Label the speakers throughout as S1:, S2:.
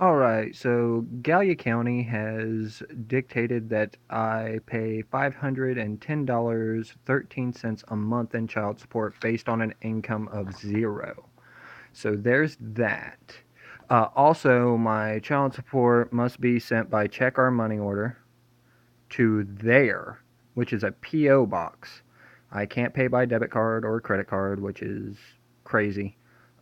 S1: Alright, so Gallia County has dictated that I pay $510.13 a month in child support based on an income of zero. So there's that. Also, my child support must be sent by check or money order to there, which is a P.O. box. I can't pay by debit card or credit card, which is crazy.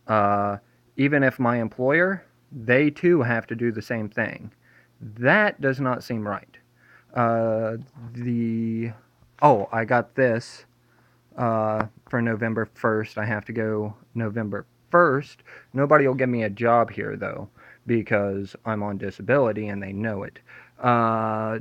S1: Uh, Even if my employer, they too have to do the same thing. That does not seem right. Uh, the I got this for November 1st. I have to go November 1st. Nobody will give me a job here though because I'm on disability and they know it. Uh,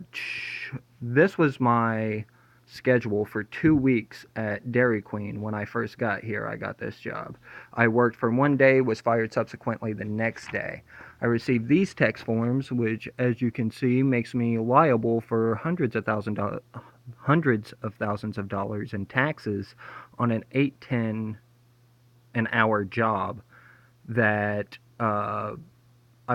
S1: this was my schedule for 2 weeks at Dairy Queen when I first got here. I got this job. I worked for one day, was fired subsequently the next day. I received these tax forms, which, as you can see, makes me liable for hundreds of thousands of dollars in taxes on an 8-10 an hour job that I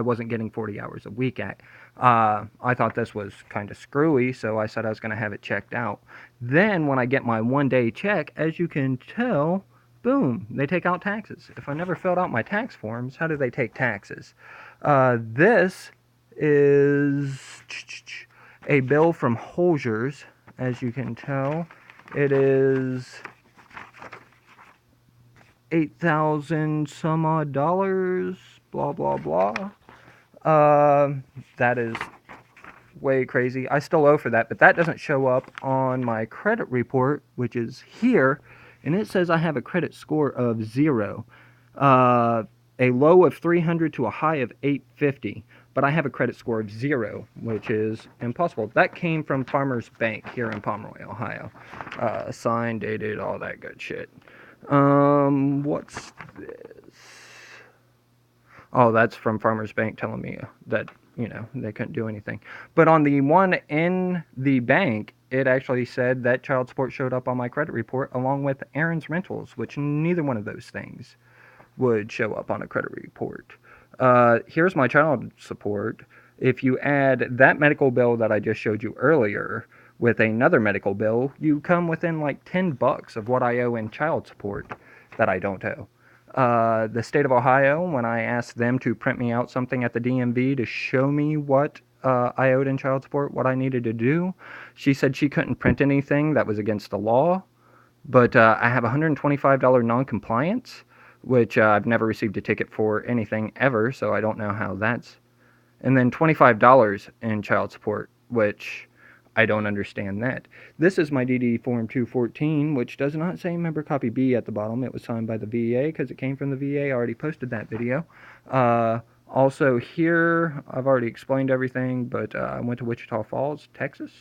S1: wasn't getting 40 hours a week at. I thought this was kind of screwy, so I said I was going to have it checked out. Then, when I get my 1 day check, as you can tell, boom, they take out taxes. If I never filled out my tax forms, how do they take taxes? This is a bill from Holgers, as you can tell. It is 8,000 some odd dollars, blah, blah, blah. Uh, that is way crazy. I still owe for that, but that doesn't show up on my credit report, which is here, and it says I have a credit score of zero, uh, a low of 300 to a high of 850, but I have a credit score of zero, which is impossible. That came from Farmers Bank here in Pomeroy, Ohio. Signed, dated, all that good shit. What's this? Oh, that's from Farmers Bank telling me that, they couldn't do anything. But on the one in the bank, it actually said that child support showed up on my credit report along with Aaron's rentals, which neither one of those things would show up on a credit report. Here's my child support. If you add that medical bill that I just showed you earlier with another medical bill, you come within like $10 of what I owe in child support that I don't owe. The state of Ohio, when I asked them to print me out something at the DMV to show me what I owed in child support, what I needed to do, she said she couldn't print anything that was against the law. But I have $125 non-compliance, which I've never received a ticket for anything ever, so I don't know how that's. And then $25 in child support, which I don't understand that. This is my DD Form 214, which does not say member copy B at the bottom. It was signed by the VA because it came from the VA. I already posted that video. Also here, I've already explained everything, but I went to Wichita Falls, Texas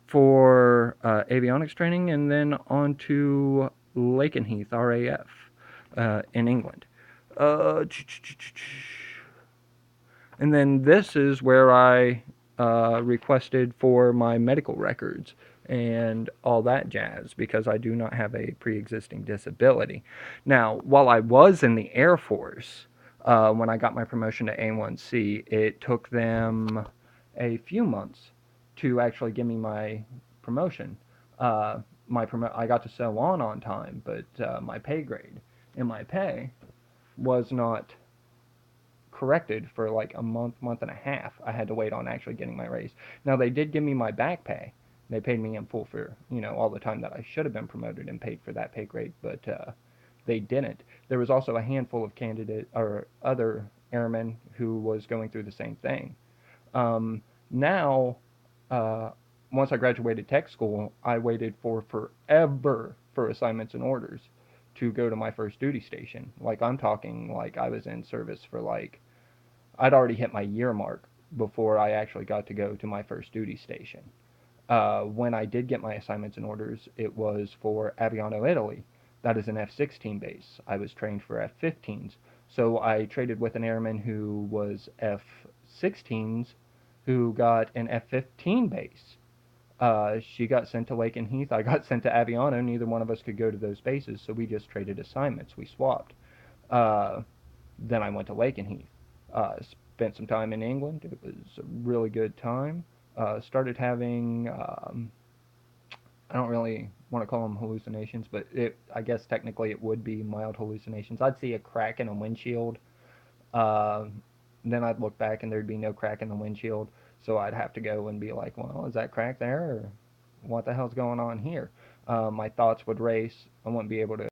S1: for avionics training, and then on to Lakenheath, RAF, in England. Uh, and then this is where I requested for my medical records and all that jazz because I do not have a pre existing disability. Now, while I was in the Air Force, when I got my promotion to A1C, it took them a few months to actually give me my promotion. I got to sell on time, but my pay grade and my pay was not corrected for like a month and a half. I had to wait on actually getting my raise. Now they did give me my back pay. They paid me in full for all the time that I should have been promoted and paid for that pay grade, but they didn't. There was also a handful of candidate or other airmen who was going through the same thing. Now, uh, once I graduated tech school, I waited for forever for assignments and orders to go to my first duty station. Like I'm talking like I was in service for like I'd already hit my year mark before I actually got to go to my first duty station. When I did get my assignments and orders, it was for Aviano, Italy. That is an F-16 base. I was trained for F-15s. So I traded with an airman who was F-16s who got an F-15 base. She got sent to Lakenheath. I got sent to Aviano. Neither one of us could go to those bases, so we just traded assignments. We swapped. Uh, then I went to Lakenheath. spent some time in England. It was a really good time. Started having I don't really want to call them hallucinations, but I guess technically it would be mild hallucinations. I'd see a crack in a windshield. Uh, then I'd look back and there'd be no crack in the windshield. So I'd have to go and be like, well, is that crack there? Or what the hell's going on here? My thoughts would race. I wouldn't be able to